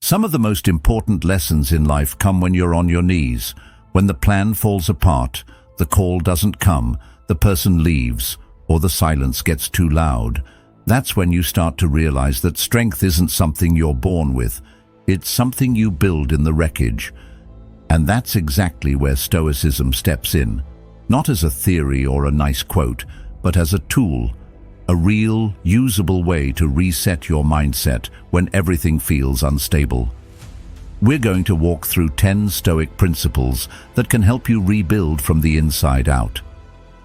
Some of the most important lessons in life come when you're on your knees, when the plan falls apart, the call doesn't come, the person leaves, or the silence gets too loud. That's when you start to realize that strength isn't something you're born with. It's something you build in the wreckage. And that's exactly where Stoicism steps in, not as a theory or a nice quote, but as a tool, a real, usable way to reset your mindset when everything feels unstable. We're going to walk through 10 Stoic principles that can help you rebuild from the inside out.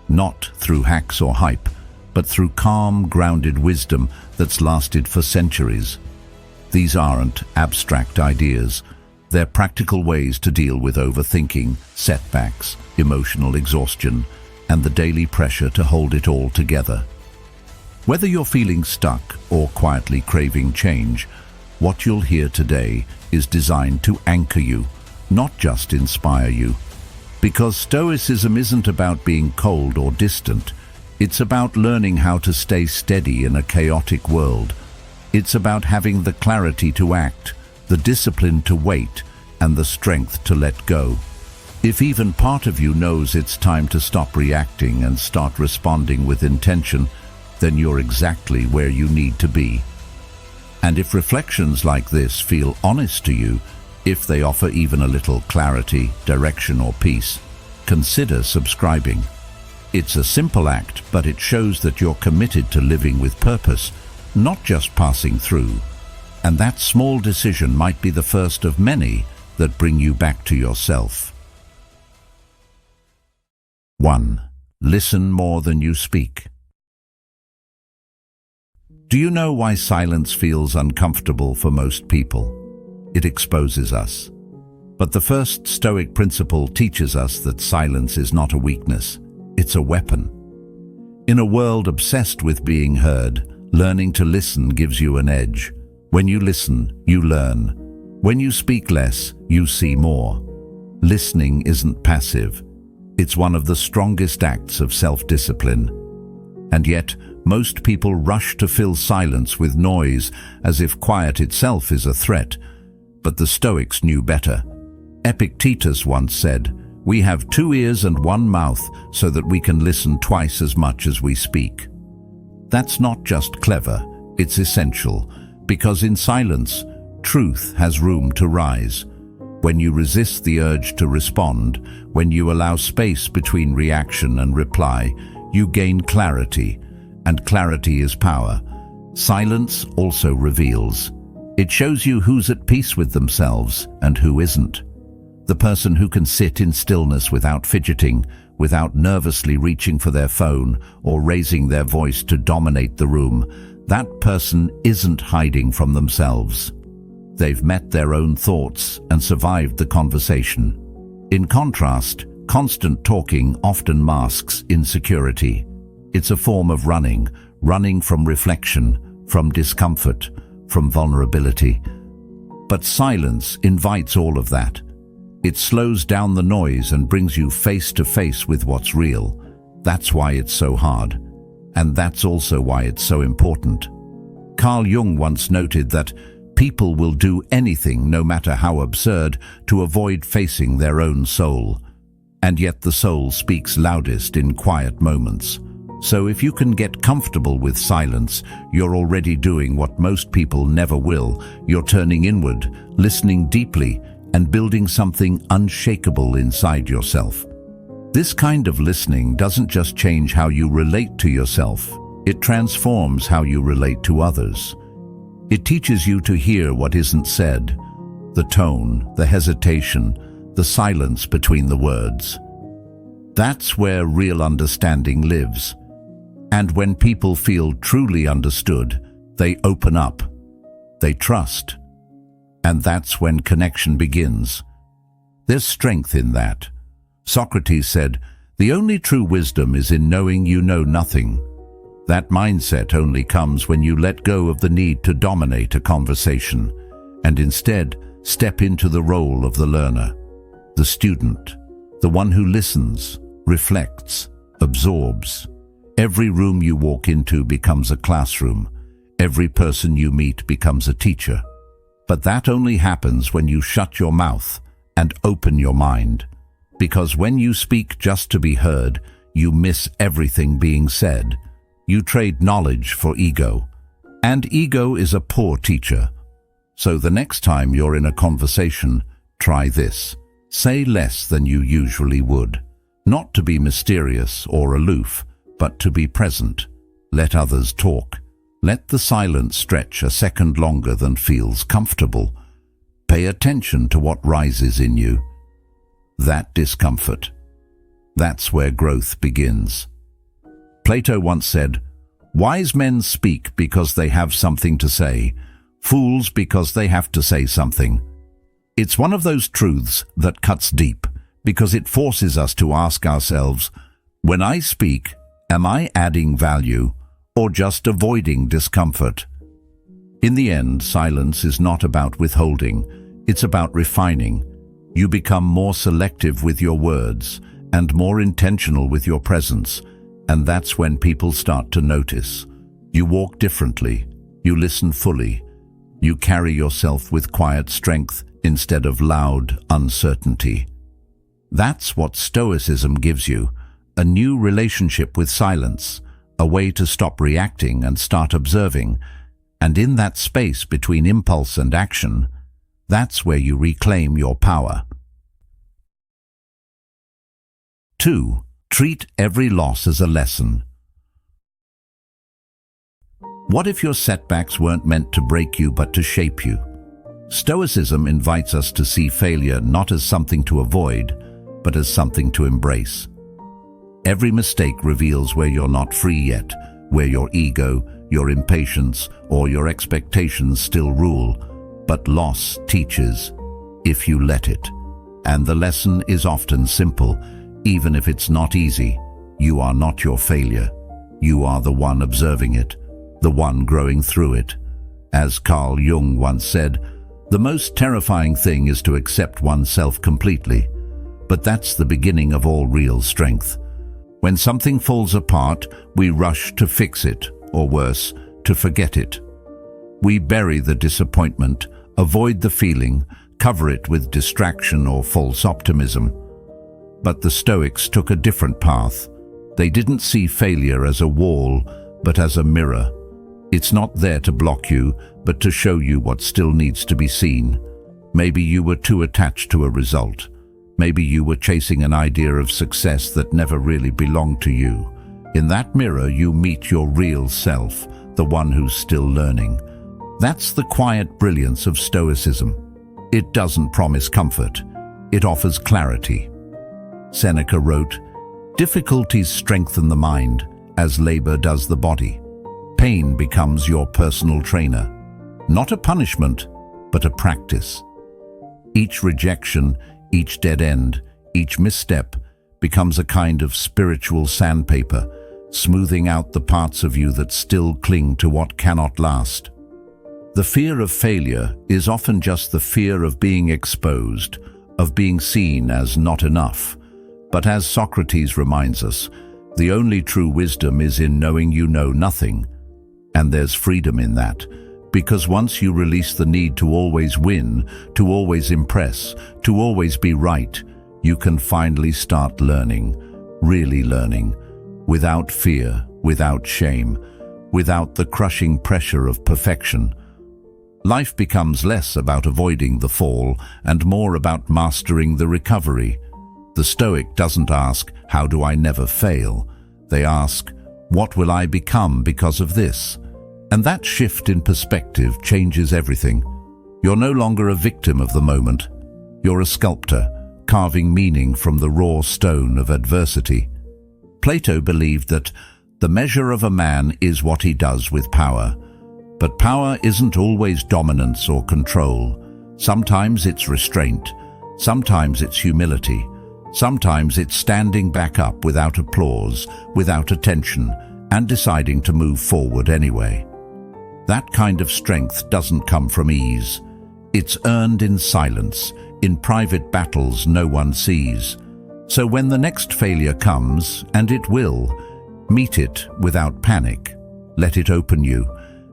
Not through hacks or hype, but through calm, grounded wisdom that's lasted for centuries. These aren't abstract ideas. They're practical ways to deal with overthinking, setbacks, emotional exhaustion, and the daily pressure to hold it all together. Whether you're feeling stuck or quietly craving change, what you'll hear today is designed to anchor you, not just inspire you. Because Stoicism isn't about being cold or distant. It's about learning how to stay steady in a chaotic world. It's about having the clarity to act, the discipline to wait, and the strength to let go. If even part of you knows it's time to stop reacting and start responding with intention, then you're exactly where you need to be. And if reflections like this feel honest to you, if they offer even a little clarity, direction, or peace, consider subscribing. It's a simple act, but it shows that you're committed to living with purpose, not just passing through. And that small decision might be the first of many that bring you back to yourself. 1. Listen more than you speak. Do you know why silence feels uncomfortable for most people? It exposes us. But the first Stoic principle teaches us that silence is not a weakness, it's a weapon. In a world obsessed with being heard, learning to listen gives you an edge. When you listen, you learn. When you speak less, you see more. Listening isn't passive. It's one of the strongest acts of self-discipline. And yet, most people rush to fill silence with noise as if quiet itself is a threat. But the Stoics knew better. Epictetus once said, "We have 2 ears and 1 mouth so that we can listen twice as much as we speak." That's not just clever, it's essential, because in silence, truth has room to rise. When you resist the urge to respond, when you allow space between reaction and reply, you gain clarity, and clarity is power. Silence also reveals. It shows you who's at peace with themselves and who isn't. The person who can sit in stillness without fidgeting, without nervously reaching for their phone or raising their voice to dominate the room, that person isn't hiding from themselves. They've met their own thoughts and survived the conversation. In contrast, constant talking often masks insecurity. It's a form of running from reflection, from discomfort, from vulnerability. But silence invites all of that. It slows down the noise and brings you face to face with what's real. That's why it's so hard. And that's also why it's so important. Carl Jung once noted that people will do anything, no matter how absurd, to avoid facing their own soul. And yet the soul speaks loudest in quiet moments. So if you can get comfortable with silence, you're already doing what most people never will. You're turning inward, listening deeply, and building something unshakable inside yourself. This kind of listening doesn't just change how you relate to yourself, it transforms how you relate to others. It teaches you to hear what isn't said, the tone, the hesitation, the silence between the words. That's where real understanding lives. And when people feel truly understood, they open up, they trust. And that's when connection begins. There's strength in that. Socrates said, "The only true wisdom is in knowing you know nothing." That mindset only comes when you let go of the need to dominate a conversation and instead step into the role of the learner, the student, the one who listens, reflects, absorbs. Every room you walk into becomes a classroom. Every person you meet becomes a teacher. But that only happens when you shut your mouth and open your mind. Because when you speak just to be heard, you miss everything being said. You trade knowledge for ego. And ego is a poor teacher. So the next time you're in a conversation, try this. Say less than you usually would. Not to be mysterious or aloof, but to be present. Let others talk. Let the silence stretch a second longer than feels comfortable. Pay attention to what rises in you. That discomfort. That's where growth begins. Plato once said, "Wise men speak because they have something to say, fools because they have to say something." It's one of those truths that cuts deep, because it forces us to ask ourselves, when I speak, am I adding value or just avoiding discomfort? In the end, silence is not about withholding, it's about refining. You become more selective with your words and more intentional with your presence, and that's when people start to notice. You walk differently, you listen fully, you carry yourself with quiet strength instead of loud uncertainty. That's what Stoicism gives you, a new relationship with silence, a way to stop reacting and start observing, and in that space between impulse and action, that's where you reclaim your power. 2. Treat every loss as a lesson. What if your setbacks weren't meant to break you but to shape you? Stoicism invites us to see failure not as something to avoid, but as something to embrace. Every mistake reveals where you're not free yet, where your ego, your impatience, or your expectations still rule. But loss teaches, if you let it. And the lesson is often simple, even if it's not easy. You are not your failure. You are the one observing it, the one growing through it. As Carl Jung once said, the most terrifying thing is to accept oneself completely. But that's the beginning of all real strength. When something falls apart, we rush to fix it, or worse, to forget it. We bury the disappointment, avoid the feeling, cover it with distraction or false optimism. But the Stoics took a different path. They didn't see failure as a wall, but as a mirror. It's not there to block you, but to show you what still needs to be seen. Maybe you were too attached to a result. Maybe you were chasing an idea of success that never really belonged to you. In that mirror, you meet your real self, the one who's still learning. That's the quiet brilliance of Stoicism. It doesn't promise comfort. It offers clarity. Seneca wrote, "Difficulties strengthen the mind, as labor does the body. Pain becomes your personal trainer. Not a punishment, but a practice." Each rejection, each dead end, each misstep becomes a kind of spiritual sandpaper, smoothing out the parts of you that still cling to what cannot last. The fear of failure is often just the fear of being exposed, of being seen as not enough. But as Socrates reminds us, the only true wisdom is in knowing you know nothing. And there's freedom in that. Because once you release the need to always win, to always impress, to always be right, you can finally start learning, really learning, without fear, without shame, without the crushing pressure of perfection. Life becomes less about avoiding the fall and more about mastering the recovery. The Stoic doesn't ask, "How do I never fail?" They ask, "What will I become because of this?" And that shift in perspective changes everything. You're no longer a victim of the moment. You're a sculptor, carving meaning from the raw stone of adversity. Plato believed that the measure of a man is what he does with power. But power isn't always dominance or control. Sometimes it's restraint. Sometimes it's humility. Sometimes it's standing back up without applause, without attention, and deciding to move forward anyway. That kind of strength doesn't come from ease. It's earned in silence, in private battles no one sees. So when the next failure comes, and it will, meet it without panic. Let it open you.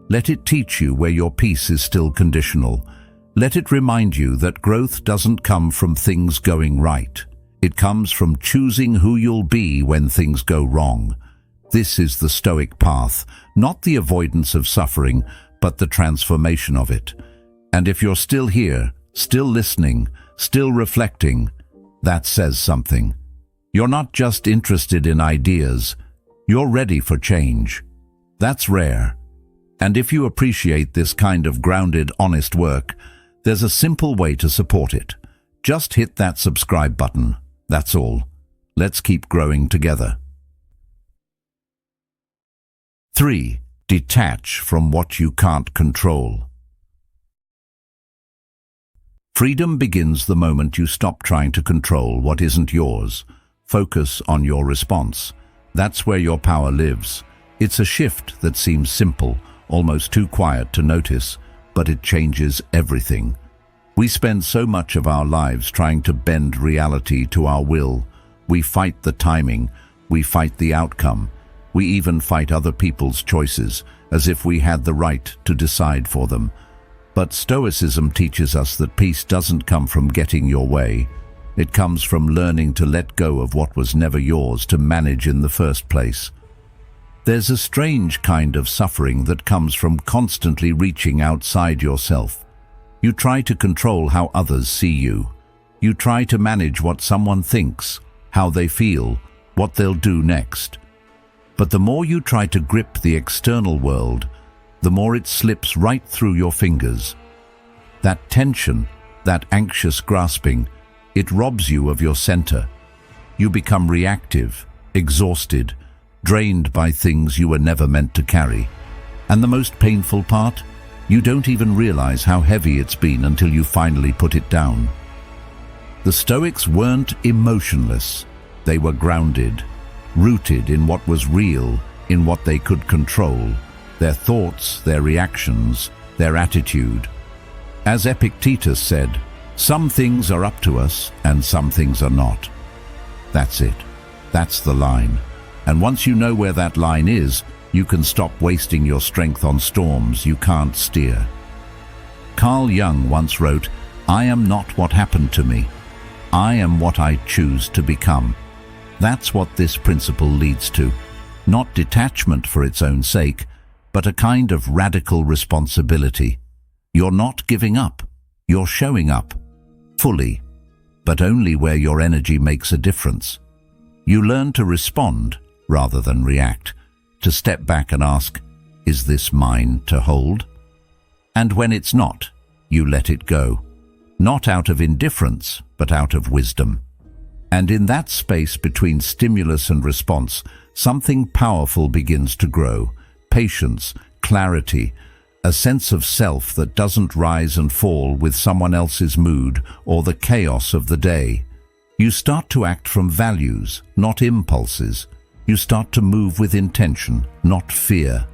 Let it teach you where your peace is still conditional, Let it remind you that growth doesn't come from things going right. It comes from choosing who you'll be when things go wrong. This is the Stoic path, not the avoidance of suffering, but the transformation of it. And if you're still here, still listening, still reflecting, that says something. You're not just interested in ideas, you're ready for change. That's rare. And if you appreciate this kind of grounded, honest work, there's a simple way to support it. Just hit that subscribe button. That's all. Let's keep growing together. 3. Detach from what you can't control. Freedom begins the moment you stop trying to control what isn't yours. Focus on your response. That's where your power lives. It's a shift that seems simple, almost too quiet to notice, but it changes everything. We spend so much of our lives trying to bend reality to our will. We fight the timing, we fight the outcome. We even fight other people's choices, as if we had the right to decide for them. But Stoicism teaches us that peace doesn't come from getting your way. It comes from learning to let go of what was never yours to manage in the first place. There's a strange kind of suffering that comes from constantly reaching outside yourself. You try to control how others see you. You try to manage what someone thinks, how they feel, what they'll do next. But the more you try to grip the external world, the more it slips right through your fingers. That tension, that anxious grasping, it robs you of your center. You become reactive, exhausted, drained by things you were never meant to carry. And the most painful part? You don't even realize how heavy it's been until you finally put it down. The Stoics weren't emotionless. They were grounded, rooted in what was real, in what they could control, their thoughts, their reactions, their attitude. As Epictetus said, some things are up to us and some things are not. That's it. That's the line. And once you know where that line is, you can stop wasting your strength on storms you can't steer. Carl Jung once wrote, "I am not what happened to me. I am what I choose to become." That's what this principle leads to. Not detachment for its own sake, but a kind of radical responsibility. You're not giving up. You're showing up. Fully. But only where your energy makes a difference. You learn to respond rather than react. To step back and ask, is this mine to hold? And when it's not, you let it go. Not out of indifference, but out of wisdom. And in that space between stimulus and response, something powerful begins to grow. Patience, clarity, a sense of self that doesn't rise and fall with someone else's mood or the chaos of the day. You start to act from values, not impulses. You start to move with intention, not fear.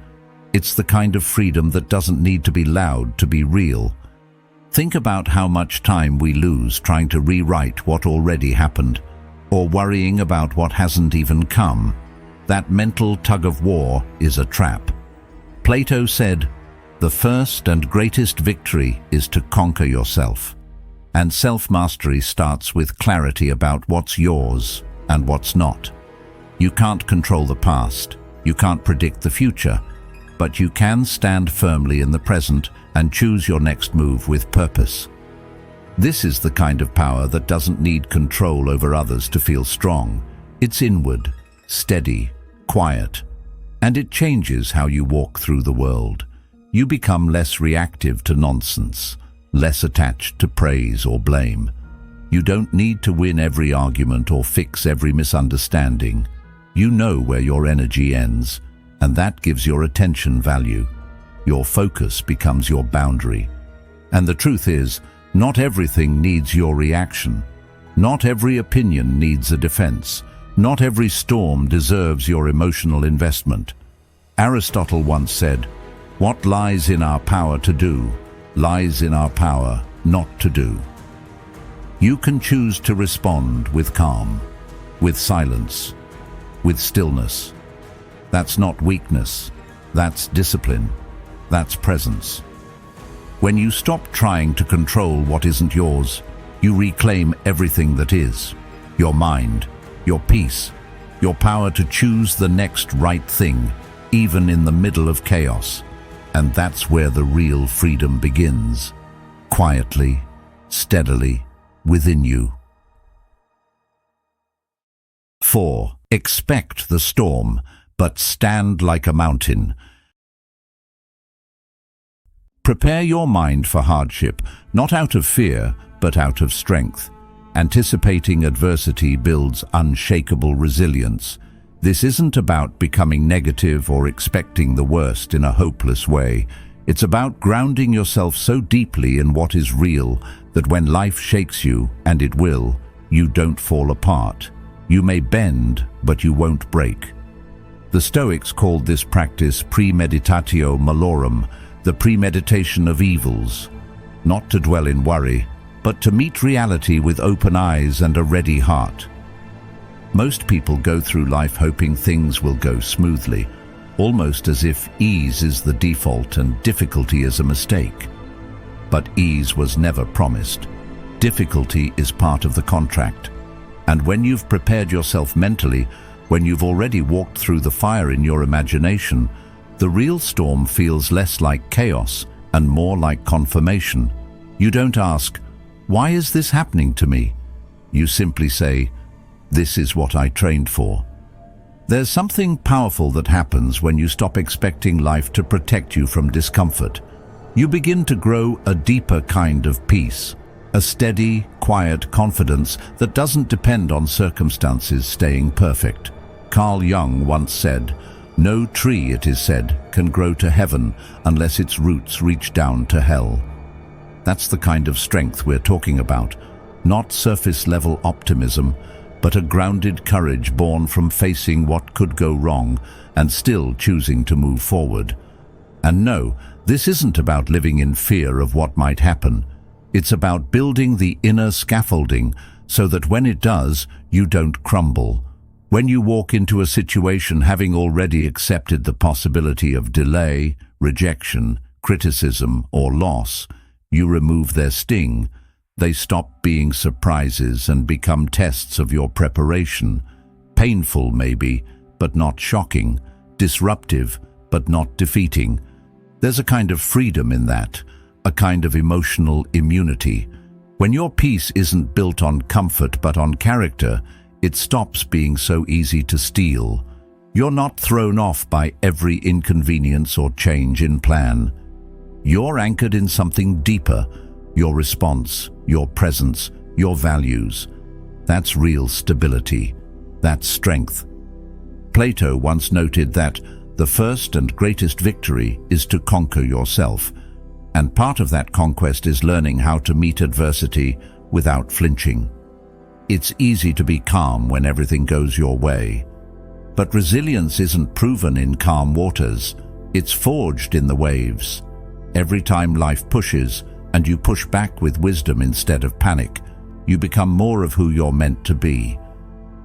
It's the kind of freedom that doesn't need to be loud to be real. Think about how much time we lose trying to rewrite what already happened, or worrying about what hasn't even come. That mental tug-of-war is a trap. Plato said, "The first and greatest victory is to conquer yourself." And self-mastery starts with clarity about what's yours and what's not. You can't control the past, you can't predict the future, but you can stand firmly in the present and choose your next move with purpose. This is the kind of power that doesn't need control over others to feel strong. It's inward, steady, quiet, and it changes how you walk through the world. You become less reactive to nonsense, less attached to praise or blame. You don't need to win every argument or fix every misunderstanding. You know where your energy ends, and that gives your attention value. Your focus becomes your boundary. And the truth is, not everything needs your reaction. Not every opinion needs a defense. Not every storm deserves your emotional investment. Aristotle once said, "What lies in our power to do, lies in our power not to do." You can choose to respond with calm, with silence, with stillness. That's not weakness. That's discipline. That's presence. When you stop trying to control what isn't yours, you reclaim everything that is. Your mind, your peace, your power to choose the next right thing, even in the middle of chaos. And that's where the real freedom begins. Quietly, steadily, within you. 4. Expect the storm, but stand like a mountain. Prepare your mind for hardship, not out of fear, but out of strength. Anticipating adversity builds unshakable resilience. This isn't about becoming negative or expecting the worst in a hopeless way. It's about grounding yourself so deeply in what is real that when life shakes you, and it will, you don't fall apart. You may bend, but you won't break. The Stoics called this practice premeditatio malorum, the premeditation of evils. Not to dwell in worry, but to meet reality with open eyes and a ready heart. Most people go through life hoping things will go smoothly, almost as if ease is the default and difficulty is a mistake. But ease was never promised. Difficulty is part of the contract. And when you've prepared yourself mentally, when you've already walked through the fire in your imagination, the real storm feels less like chaos and more like confirmation. You don't ask, "Why is this happening to me?" You simply say, "This is what I trained for." There's something powerful that happens when you stop expecting life to protect you from discomfort. You begin to grow a deeper kind of peace, a steady, quiet confidence that doesn't depend on circumstances staying perfect. Carl Jung once said, "No tree, it is said, can grow to heaven unless its roots reach down to hell." That's the kind of strength we're talking about, not surface-level optimism, but a grounded courage born from facing what could go wrong and still choosing to move forward. And no, this isn't about living in fear of what might happen. It's about building the inner scaffolding so that when it does, you don't crumble. When you walk into a situation having already accepted the possibility of delay, rejection, criticism, or loss, you remove their sting. They stop being surprises and become tests of your preparation. Painful, maybe, but not shocking. Disruptive, but not defeating. There's a kind of freedom in that, a kind of emotional immunity. When your peace isn't built on comfort but on character, it stops being so easy to steal. You're not thrown off by every inconvenience or change in plan. You're anchored in something deeper, your response, your presence, your values. That's real stability. That's strength. Plato once noted that the first and greatest victory is to conquer yourself, and part of that conquest is learning how to meet adversity without flinching. It's easy to be calm when everything goes your way, but resilience isn't proven in calm waters. It's forged in the waves. Every time life pushes, and you push back with wisdom instead of panic, you become more of who you're meant to be.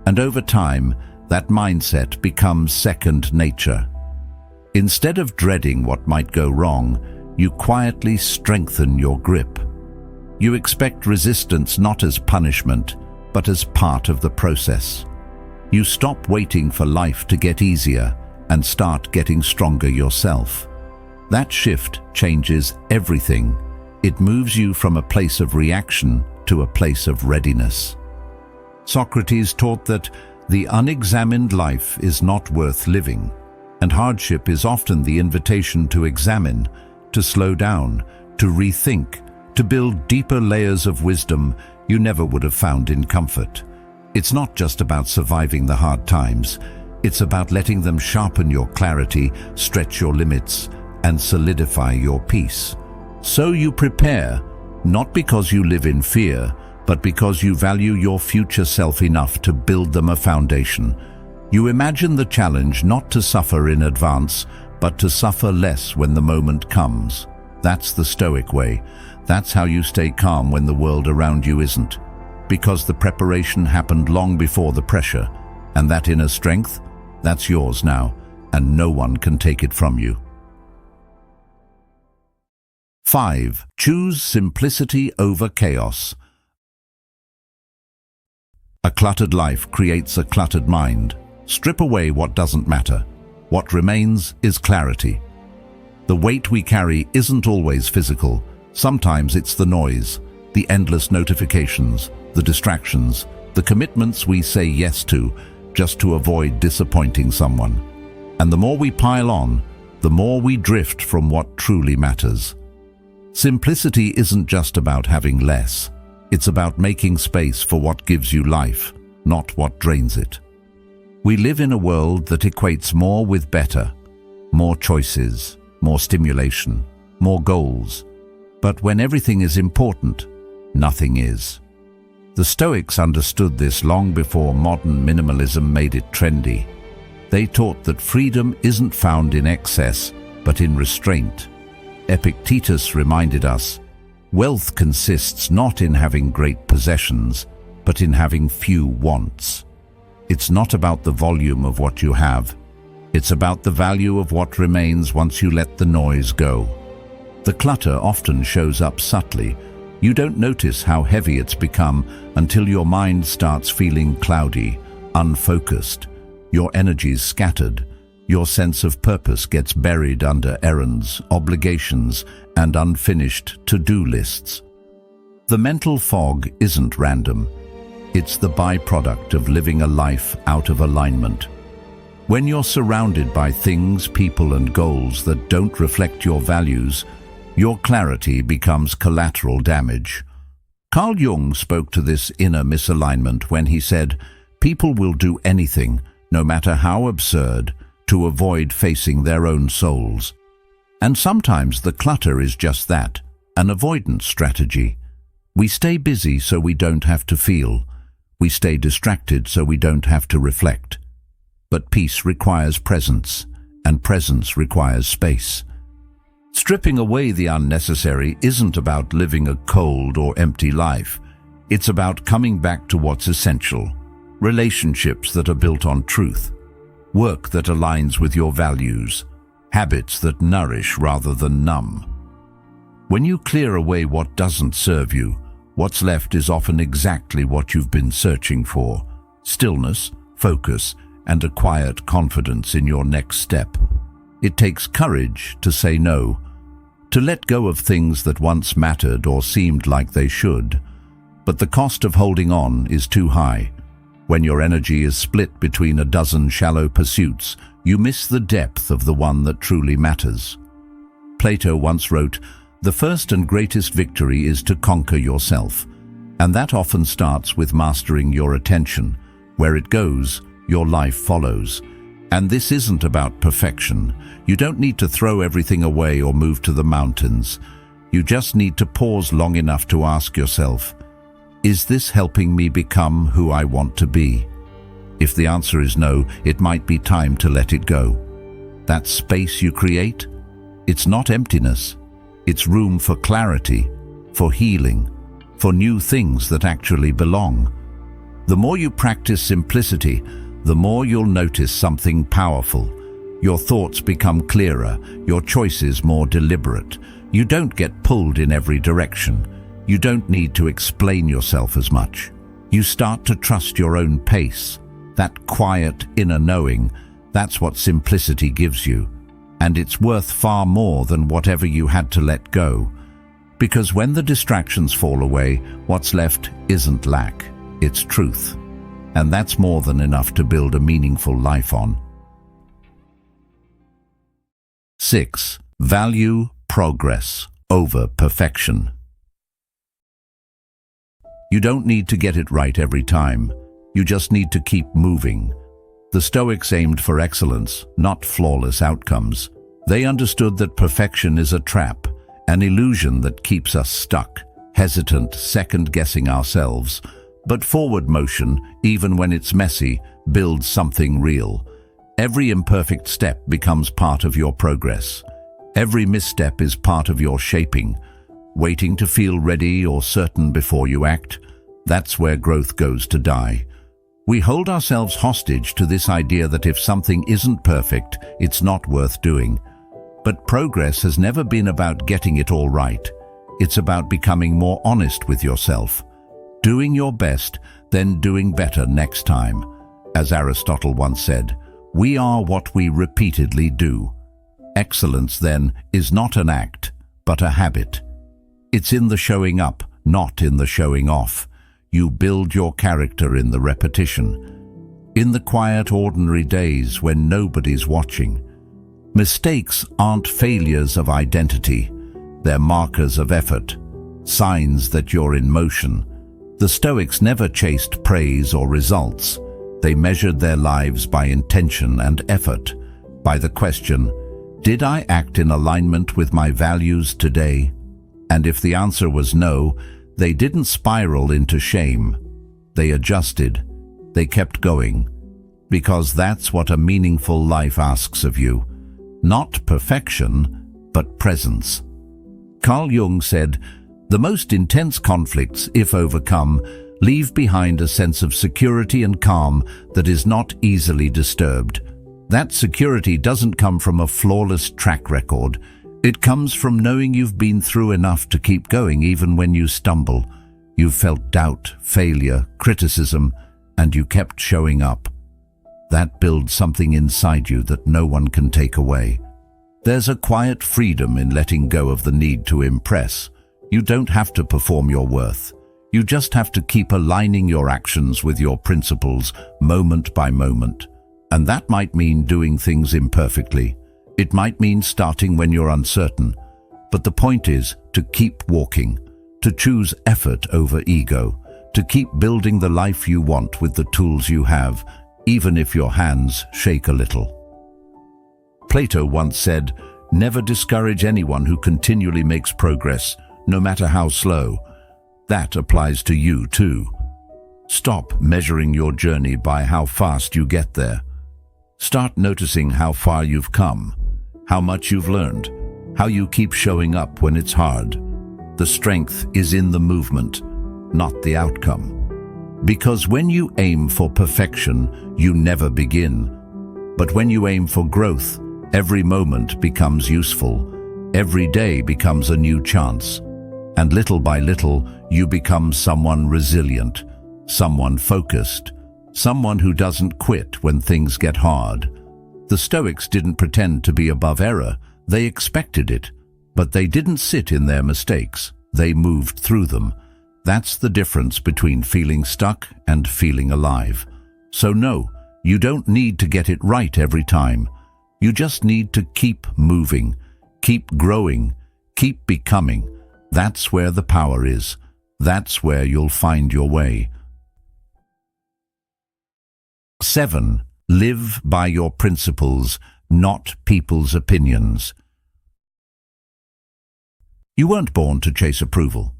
And over time, that mindset becomes second nature. Instead of dreading what might go wrong, you quietly strengthen your grip. You expect resistance not as punishment, but as part of the process. You stop waiting for life to get easier and start getting stronger yourself. That shift changes everything. It moves you from a place of reaction to a place of readiness. Socrates taught that the unexamined life is not worth living, and hardship is often the invitation to examine, to slow down, to rethink, to build deeper layers of wisdom you never would have found in comfort. It's not just about surviving the hard times. It's about letting them sharpen your clarity, stretch your limits, and solidify your peace. So you prepare, not because you live in fear, but because you value your future self enough to build them a foundation. You imagine the challenge not to suffer in advance, but to suffer less when the moment comes. That's the Stoic way. That's how you stay calm when the world around you isn't. Because the preparation happened long before the pressure. And that inner strength, that's yours now, and no one can take it from you. 5. Choose simplicity over chaos. A cluttered life creates a cluttered mind. Strip away what doesn't matter. What remains is clarity. The weight we carry isn't always physical. Sometimes it's the noise, the endless notifications, the distractions, the commitments we say yes to just to avoid disappointing someone. And the more we pile on, the more we drift from what truly matters. Simplicity isn't just about having less. It's about making space for what gives you life, not what drains it. We live in a world that equates more with better, more choices, more stimulation, more goals. But when everything is important, nothing is. The Stoics understood this long before modern minimalism made it trendy. They taught that freedom isn't found in excess, but in restraint. Epictetus reminded us, wealth consists not in having great possessions, but in having few wants. It's not about the volume of what you have. It's about the value of what remains once you let the noise go. The clutter often shows up subtly. You don't notice how heavy it's become until your mind starts feeling cloudy, unfocused. Your energy's scattered. Your sense of purpose gets buried under errands, obligations, and unfinished to-do lists. The mental fog isn't random. It's the byproduct of living a life out of alignment. When you're surrounded by things, people, and goals that don't reflect your values, your clarity becomes collateral damage. Carl Jung spoke to this inner misalignment when he said, "People will do anything, no matter how absurd, to avoid facing their own souls." And sometimes the clutter is just that, an avoidance strategy. We stay busy so we don't have to feel. We stay distracted so we don't have to reflect. But peace requires presence, and presence requires space. Stripping away the unnecessary isn't about living a cold or empty life. It's about coming back to what's essential. Relationships that are built on truth. Work that aligns with your values. Habits that nourish rather than numb. When you clear away what doesn't serve you, what's left is often exactly what you've been searching for. Stillness, focus, and a quiet confidence in your next step. It takes courage to say no, to let go of things that once mattered or seemed like they should. But the cost of holding on is too high. When your energy is split between a dozen shallow pursuits, you miss the depth of the one that truly matters. Plato once wrote, "The first and greatest victory is to conquer yourself." And that often starts with mastering your attention. Where it goes, your life follows. And this isn't about perfection. You don't need to throw everything away or move to the mountains. You just need to pause long enough to ask yourself, is this helping me become who I want to be? If the answer is no, it might be time to let it go. That space you create, it's not emptiness. It's room for clarity, for healing, for new things that actually belong. The more you practice simplicity, the more you'll notice something powerful. Your thoughts become clearer, your choices more deliberate. You don't get pulled in every direction. You don't need to explain yourself as much. You start to trust your own pace. That quiet inner knowing, that's what simplicity gives you. And it's worth far more than whatever you had to let go. Because when the distractions fall away, what's left isn't lack, it's truth. And that's more than enough to build a meaningful life on. 6. Value progress over perfection. You don't need to get it right every time. You just need to keep moving. The Stoics aimed for excellence, not flawless outcomes. They understood that perfection is a trap, an illusion that keeps us stuck, hesitant, second-guessing ourselves. But forward motion, even when it's messy, builds something real. Every imperfect step becomes part of your progress. Every misstep is part of your shaping. Waiting to feel ready or certain before you act, that's where growth goes to die. We hold ourselves hostage to this idea that if something isn't perfect, it's not worth doing. But progress has never been about getting it all right. It's about becoming more honest with yourself, doing your best, then doing better next time. As Aristotle once said, we are what we repeatedly do. Excellence, then, is not an act, but a habit. It's in the showing up, not in the showing off. You build your character in the repetition, in the quiet, ordinary days when nobody's watching. Mistakes aren't failures of identity. They're markers of effort, signs that you're in motion. The Stoics never chased praise or results. They measured their lives by intention and effort, by the question, did I act in alignment with my values today? And if the answer was no, they didn't spiral into shame. They adjusted. They kept going. Because that's what a meaningful life asks of you. Not perfection, but presence. Carl Jung said, the most intense conflicts, if overcome, leave behind a sense of security and calm that is not easily disturbed. That security doesn't come from a flawless track record. It comes from knowing you've been through enough to keep going even when you stumble. You've felt doubt, failure, criticism, and you kept showing up. That builds something inside you that no one can take away. There's a quiet freedom in letting go of the need to impress. You don't have to perform your worth. You just have to keep aligning your actions with your principles moment by moment. And that might mean doing things imperfectly. It might mean starting when you're uncertain. But the point is to keep walking, to choose effort over ego, to keep building the life you want with the tools you have, even if your hands shake a little. Plato once said, never discourage anyone who continually makes progress, no matter how slow. That applies to you too. Stop measuring your journey by how fast you get there. Start noticing how far you've come, how much you've learned, how you keep showing up when it's hard. The strength is in the movement, not the outcome. Because when you aim for perfection, you never begin. But when you aim for growth, every moment becomes useful. Every day becomes a new chance. And little by little, you become someone resilient, someone focused, someone who doesn't quit when things get hard. The Stoics didn't pretend to be above error. They expected it. But they didn't sit in their mistakes. They moved through them. That's the difference between feeling stuck and feeling alive. So no, you don't need to get it right every time. You just need to keep moving, keep growing, keep becoming. That's where the power is. That's where you'll find your way. 7. Live by your principles, not people's opinions. You weren't born to chase approval.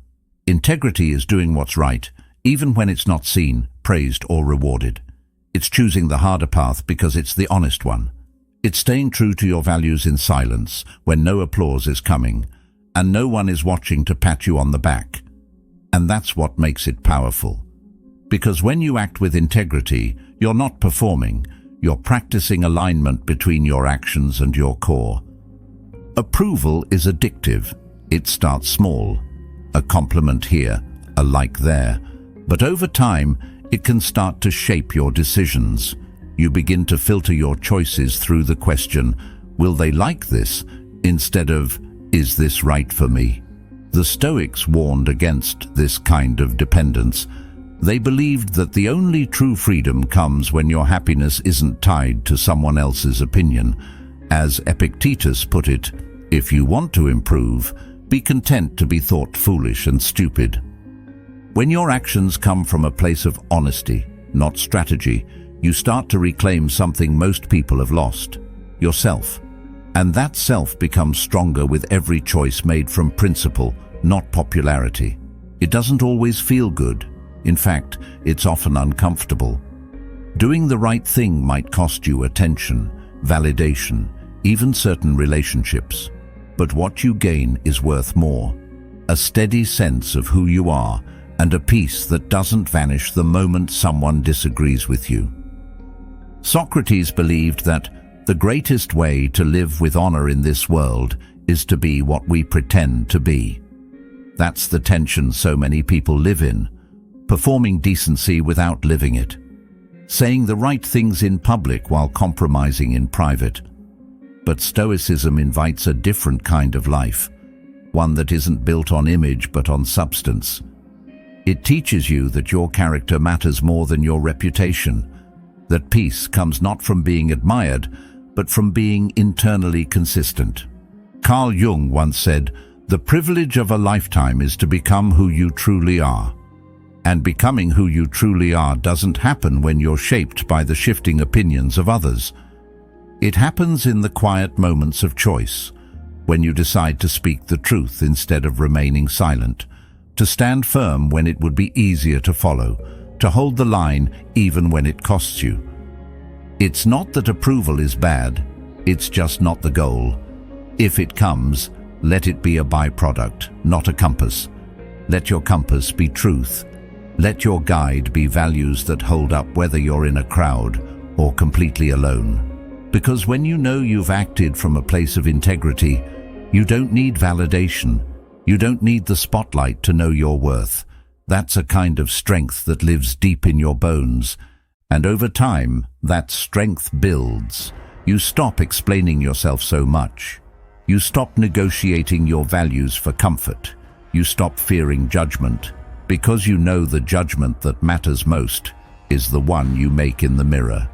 Integrity is doing what's right, even when it's not seen, praised, or rewarded. It's choosing the harder path because it's the honest one. It's staying true to your values in silence when no applause is coming, and no one is watching to pat you on the back. And that's what makes it powerful. Because when you act with integrity, you're not performing, you're practicing alignment between your actions and your core. Approval is addictive. It starts small, a compliment here, a like there, but over time, it can start to shape your decisions. You begin to filter your choices through the question, will they like this, instead of, is this right for me? The Stoics warned against this kind of dependence. They believed that the only true freedom comes when your happiness isn't tied to someone else's opinion. As Epictetus put it, if you want to improve, be content to be thought foolish and stupid. When your actions come from a place of honesty, not strategy, you start to reclaim something most people have lost, yourself. And that self becomes stronger with every choice made from principle, not popularity. It doesn't always feel good. In fact, it's often uncomfortable. Doing the right thing might cost you attention, validation, even certain relationships. But what you gain is worth more. A steady sense of who you are and a peace that doesn't vanish the moment someone disagrees with you. Socrates believed that The greatest way to live with honor in this world is to be what we pretend to be. That's the tension so many people live in, performing decency without living it, saying the right things in public while compromising in private. But Stoicism invites a different kind of life, one that isn't built on image but on substance. It teaches you that your character matters more than your reputation, that peace comes not from being admired, but from being internally consistent. Carl Jung once said, "The privilege of a lifetime is to become who you truly are." And becoming who you truly are doesn't happen when you're shaped by the shifting opinions of others. It happens in the quiet moments of choice, when you decide to speak the truth instead of remaining silent, to stand firm when it would be easier to follow, to hold the line even when it costs you. It's not that approval is bad, it's just not the goal. If it comes, let it be a byproduct, not a compass. Let your compass be truth. Let your guide be values that hold up whether you're in a crowd or completely alone. Because when you know you've acted from a place of integrity, you don't need validation. You don't need the spotlight to know your worth. That's a kind of strength that lives deep in your bones. And over time, that strength builds. You stop explaining yourself so much. You stop negotiating your values for comfort. You stop fearing judgment, because you know the judgment that matters most is the one you make in the mirror.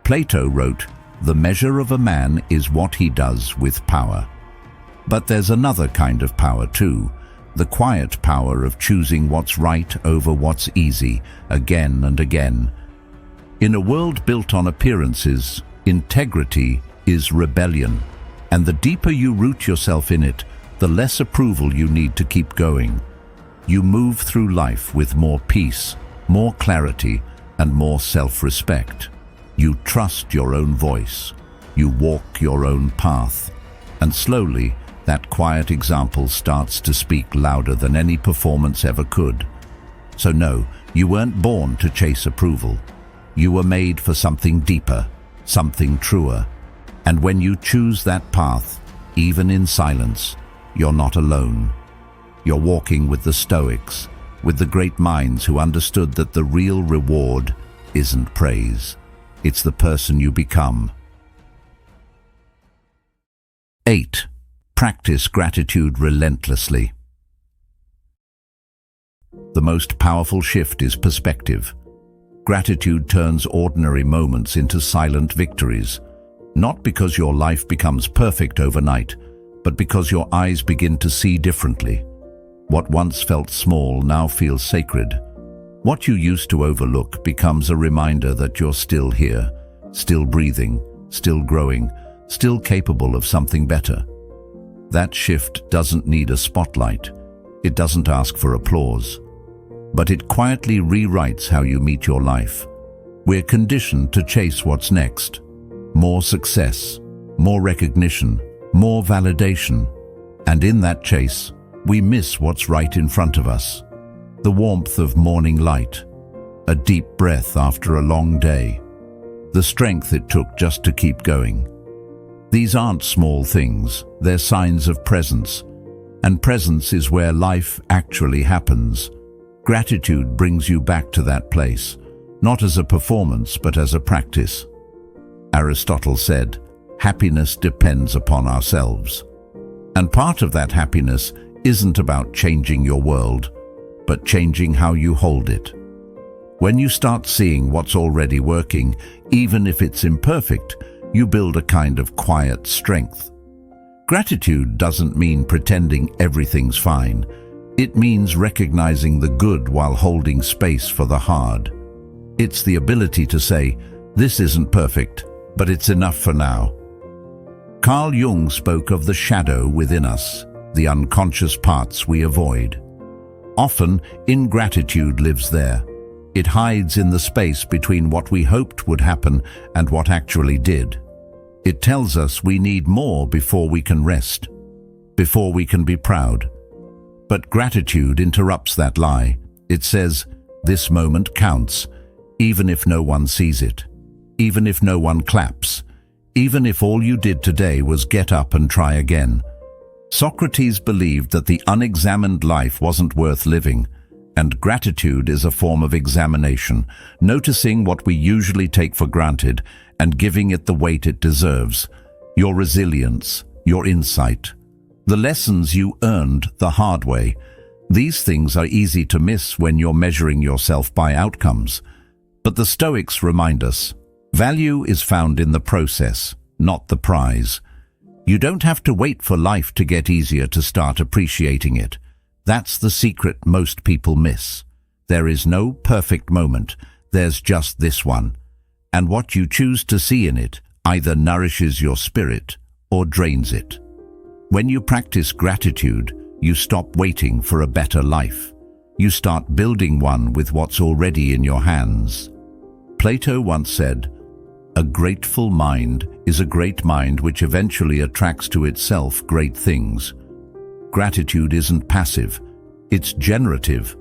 Plato wrote, "The measure of a man is what he does with power." But there's another kind of power too, the quiet power of choosing what's right over what's easy, again and again. In a world built on appearances, integrity is rebellion. And the deeper you root yourself in it, the less approval you need to keep going. You move through life with more peace, more clarity, and more self-respect. You trust your own voice. You walk your own path. And slowly, that quiet example starts to speak louder than any performance ever could. So no, you weren't born to chase approval. You were made for something deeper, something truer. And when you choose that path, even in silence, you're not alone. You're walking with the Stoics, with the great minds who understood that the real reward isn't praise. It's the person you become. 8. Practice gratitude relentlessly. The most powerful shift is perspective. Gratitude turns ordinary moments into silent victories. Not because your life becomes perfect overnight, but because your eyes begin to see differently. What once felt small now feels sacred. What you used to overlook becomes a reminder that you're still here, still breathing, still growing, still capable of something better. That shift doesn't need a spotlight. It doesn't ask for applause. But it quietly rewrites how you meet your life. We're conditioned to chase what's next. More success, more recognition, more validation. And in that chase, we miss what's right in front of us. The warmth of morning light, a deep breath after a long day, the strength it took just to keep going. These aren't small things, they're signs of presence. And presence is where life actually happens. Gratitude brings you back to that place, not as a performance but as a practice. Aristotle said, "Happiness depends upon ourselves." And part of that happiness isn't about changing your world, but changing how you hold it. When you start seeing what's already working, even if it's imperfect, you build a kind of quiet strength. Gratitude doesn't mean pretending everything's fine. It means recognizing the good while holding space for the hard. It's the ability to say, "This isn't perfect, but it's enough for now." Carl Jung spoke of the shadow within us, the unconscious parts we avoid. Often, ingratitude lives there. It hides in the space between what we hoped would happen and what actually did. It tells us we need more before we can rest, before we can be proud. But gratitude interrupts that lie. It says, "This moment counts, even if no one sees it, even if no one claps, even if all you did today was get up and try again. Socrates believed that the unexamined life wasn't worth living, and gratitude is a form of examination, noticing what we usually take for granted and giving it the weight it deserves. Your resilience, your insight, the lessons you earned the hard way. These things are easy to miss when you're measuring yourself by outcomes. But the Stoics remind us, value is found in the process, not the prize. You don't have to wait for life to get easier to start appreciating it. That's the secret most people miss. There is no perfect moment, there's just this one. And what you choose to see in it either nourishes your spirit or drains it. When you practice gratitude, you stop waiting for a better life. You start building one with what's already in your hands. Plato once said, "A grateful mind is a great mind which eventually attracts to itself great things." Gratitude isn't passive, it's generative.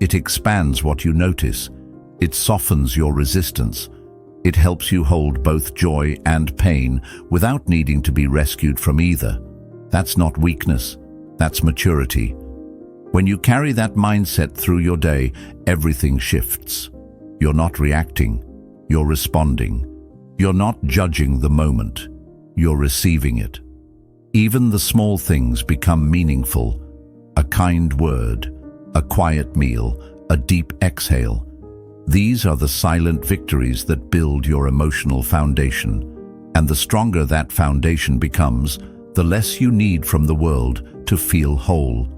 It expands what you notice. It softens your resistance. It helps you hold both joy and pain without needing to be rescued from either. That's not weakness, that's maturity. When you carry that mindset through your day, everything shifts. You're not reacting, you're responding. You're not judging the moment, you're receiving it. Even the small things become meaningful. A kind word, a quiet meal, a deep exhale. These are the silent victories that build your emotional foundation. And the stronger that foundation becomes, the less you need from the world to feel whole.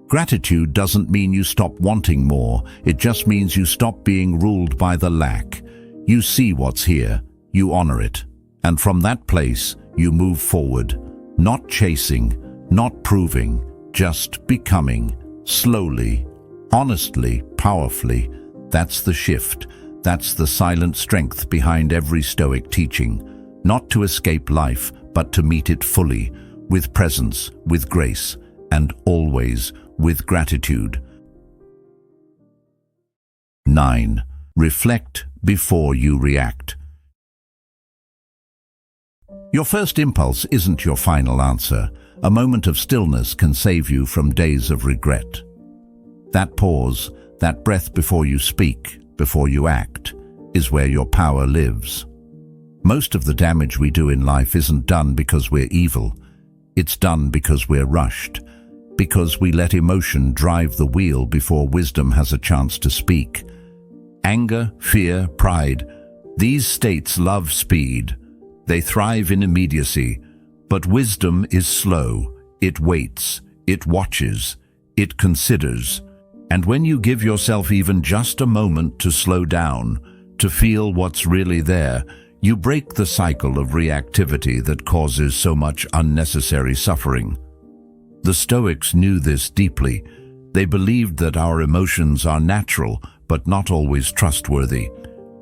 Gratitude doesn't mean you stop wanting more, it just means you stop being ruled by the lack. You see what's here, you honor it, and from that place you move forward, not chasing, not proving, just becoming, slowly, honestly, powerfully. That's the shift, that's the silent strength behind every Stoic teaching, not to escape life, but to meet it fully, with presence, with grace, and always with gratitude. 9. Reflect before you react. Your first impulse isn't your final answer. A moment of stillness can save you from days of regret. That pause, that breath before you speak, before you act, is where your power lives. Most of the damage we do in life isn't done because we're evil. It's done because we're rushed, because we let emotion drive the wheel before wisdom has a chance to speak. Anger, fear, pride, these states love speed. They thrive in immediacy, but wisdom is slow. It waits, it watches, it considers. And when you give yourself even just a moment to slow down, to feel what's really there, you break the cycle of reactivity that causes so much unnecessary suffering. The Stoics knew this deeply. They believed that our emotions are natural, but not always trustworthy.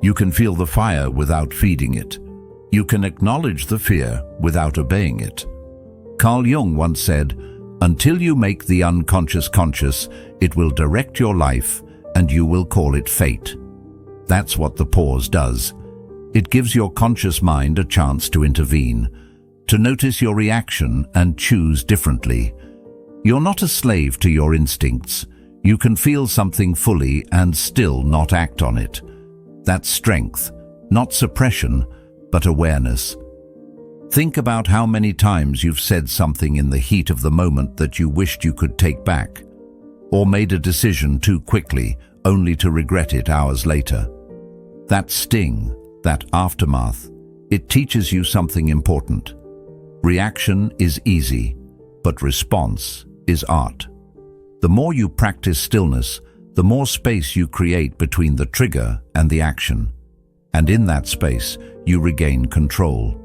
You can feel the fire without feeding it. You can acknowledge the fear without obeying it. Carl Jung once said, "Until you make the unconscious conscious, it will direct your life and you will call it fate." That's what the pause does. It gives your conscious mind a chance to intervene, to notice your reaction and choose differently. You're not a slave to your instincts. You can feel something fully and still not act on it. That's strength, not suppression, but awareness. Think about how many times you've said something in the heat of the moment that you wished you could take back, or made a decision too quickly, only to regret it hours later. That sting, that aftermath, it teaches you something important. Reaction is easy, but response is art. The more you practice stillness, the more space you create between the trigger and the action. And in that space, you regain control.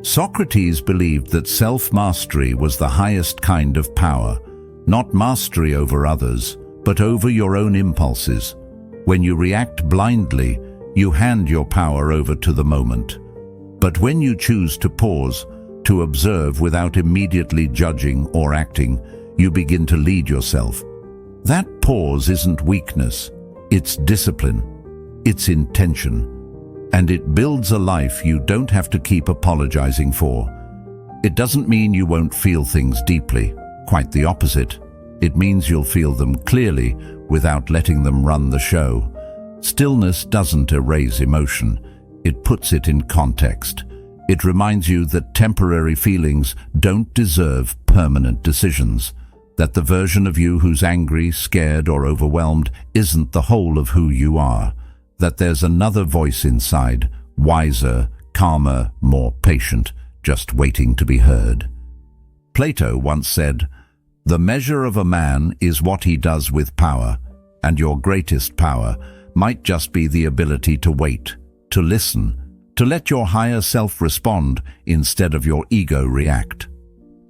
Socrates believed that self-mastery was the highest kind of power, not mastery over others, but over your own impulses. When you react blindly, you hand your power over to the moment. But when you choose to pause, to observe without immediately judging or acting, you begin to lead yourself. That pause isn't weakness, it's discipline, it's intention. And it builds a life you don't have to keep apologizing for. It doesn't mean you won't feel things deeply. Quite the opposite. It means you'll feel them clearly without letting them run the show. Stillness doesn't erase emotion. It puts it in context. It reminds you that temporary feelings don't deserve permanent decisions, that the version of you who's angry, scared, or overwhelmed isn't the whole of who you are, that there's another voice inside, wiser, calmer, more patient, just waiting to be heard. Plato once said, "The measure of a man is what he does with power, and your greatest power might just be the ability to wait, to listen, to let your higher self respond instead of your ego react."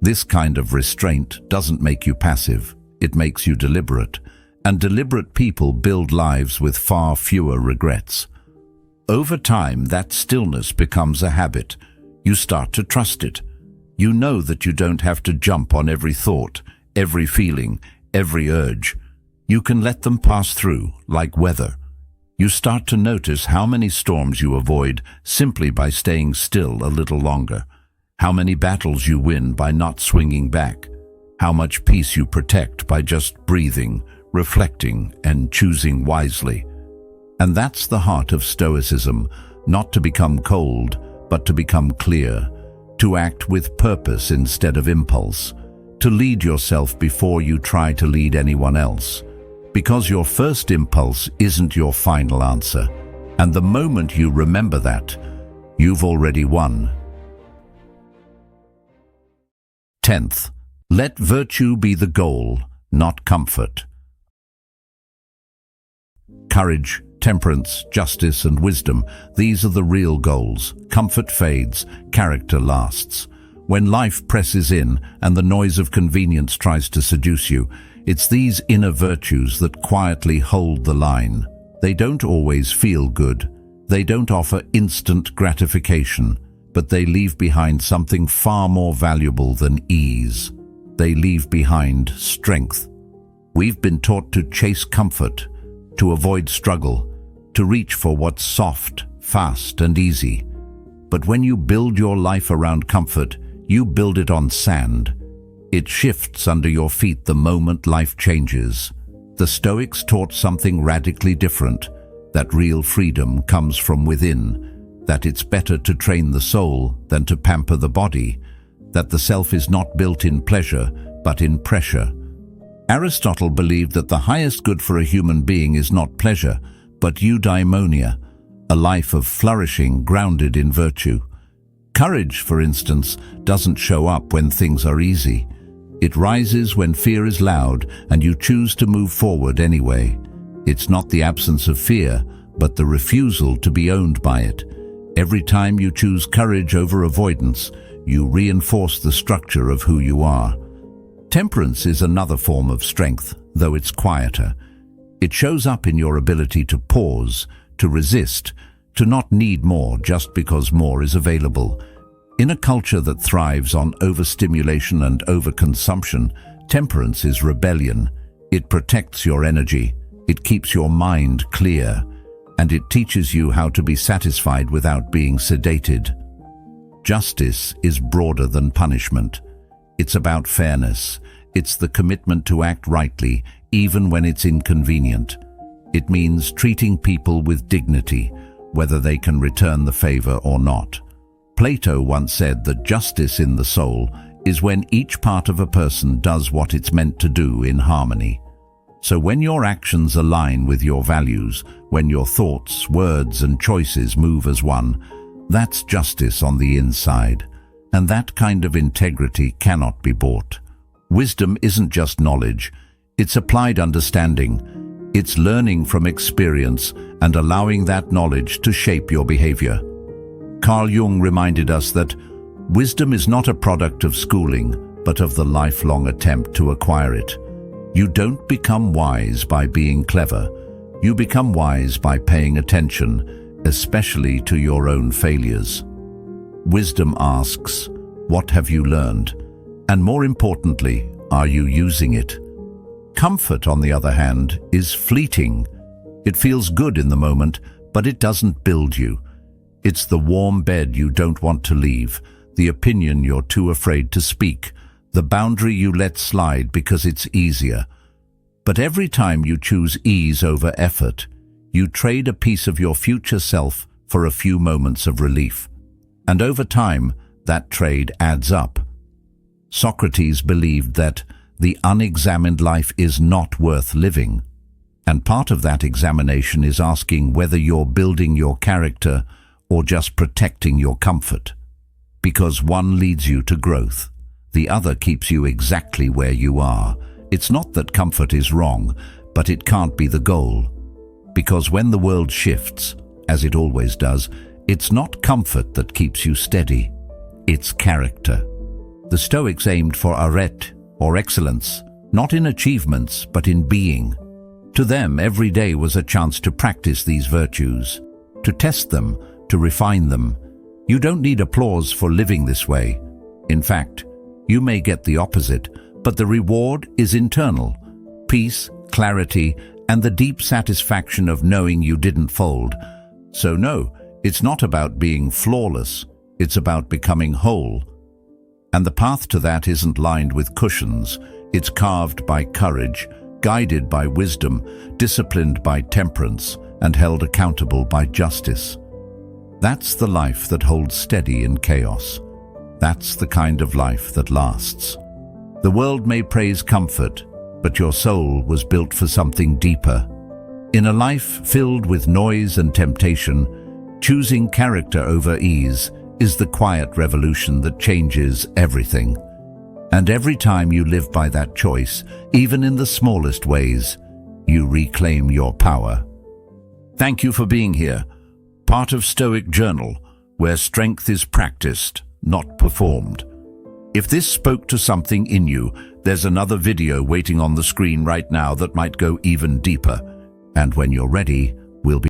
This kind of restraint doesn't make you passive, it makes you deliberate, and deliberate people build lives with far fewer regrets. Over time, that stillness becomes a habit. You start to trust it. You know that you don't have to jump on every thought, every feeling, every urge. You can let them pass through, like weather. You start to notice how many storms you avoid simply by staying still a little longer, how many battles you win by not swinging back, how much peace you protect by just breathing, reflecting, and choosing wisely. And that's the heart of Stoicism, not to become cold, but to become clear, to act with purpose instead of impulse, to lead yourself before you try to lead anyone else. Because your first impulse isn't your final answer, and the moment you remember that, you've already won. 10th, let virtue be the goal, not comfort. Courage, temperance, justice, and wisdom, these are the real goals. Comfort fades, character lasts. When life presses in and the noise of convenience tries to seduce you, it's these inner virtues that quietly hold the line. They don't always feel good. They don't offer instant gratification, but they leave behind something far more valuable than ease. They leave behind strength. We've been taught to chase comfort, to avoid struggle, to reach for what's soft, fast, and easy. But when you build your life around comfort, you build it on sand. It shifts under your feet the moment life changes. The Stoics taught something radically different, that real freedom comes from within, that it's better to train the soul than to pamper the body, that the self is not built in pleasure, but in pressure. Aristotle believed that the highest good for a human being is not pleasure, but eudaimonia, a life of flourishing grounded in virtue. Courage, for instance, doesn't show up when things are easy. It rises when fear is loud and you choose to move forward anyway. It's not the absence of fear, but the refusal to be owned by it. Every time you choose courage over avoidance, you reinforce the structure of who you are. Temperance is another form of strength, though it's quieter. It shows up in your ability to pause, to resist, to not need more just because more is available. In a culture that thrives on overstimulation and overconsumption, temperance is rebellion. It protects your energy, it keeps your mind clear, and it teaches you how to be satisfied without being sedated. Justice is broader than punishment. It's about fairness. It's the commitment to act rightly, even when it's inconvenient. It means treating people with dignity, whether they can return the favor or not. Plato once said that justice in the soul is when each part of a person does what it's meant to do in harmony. So when your actions align with your values, when your thoughts, words, and choices move as one, that's justice on the inside. And that kind of integrity cannot be bought. Wisdom isn't just knowledge, it's applied understanding. It's learning from experience and allowing that knowledge to shape your behavior. Carl Jung reminded us that wisdom is not a product of schooling, but of the lifelong attempt to acquire it. You don't become wise by being clever. You become wise by paying attention, especially to your own failures. Wisdom asks, what have you learned? And more importantly, are you using it? Comfort, on the other hand, is fleeting. It feels good in the moment, but it doesn't build you. It's the warm bed you don't want to leave, the opinion you're too afraid to speak, the boundary you let slide because it's easier. But every time you choose ease over effort, you trade a piece of your future self for a few moments of relief. And over time, that trade adds up. Socrates believed that the unexamined life is not worth living. And part of that examination is asking whether you're building your character or just protecting your comfort. Because one leads you to growth, the other keeps you exactly where you are. It's not that comfort is wrong, but it can't be the goal. Because when the world shifts, as it always does, it's not comfort that keeps you steady, it's character. The Stoics aimed for arete, or excellence, not in achievements, but in being. To them, every day was a chance to practice these virtues, to test them, to refine them. You don't need applause for living this way. In fact, you may get the opposite, but the reward is internal. Peace, clarity, and the deep satisfaction of knowing you didn't fold. So no, it's not about being flawless, it's about becoming whole. And the path to that isn't lined with cushions, it's carved by courage, guided by wisdom, disciplined by temperance, and held accountable by justice. That's the life that holds steady in chaos. That's the kind of life that lasts. The world may praise comfort, but your soul was built for something deeper. In a life filled with noise and temptation, choosing character over ease is the quiet revolution that changes everything. And every time you live by that choice, even in the smallest ways, you reclaim your power. Thank you for being here, part of Stoic Journal, where strength is practiced, not performed. If this spoke to something in you, there's another video waiting on the screen right now that might go even deeper. And when you're ready, we'll be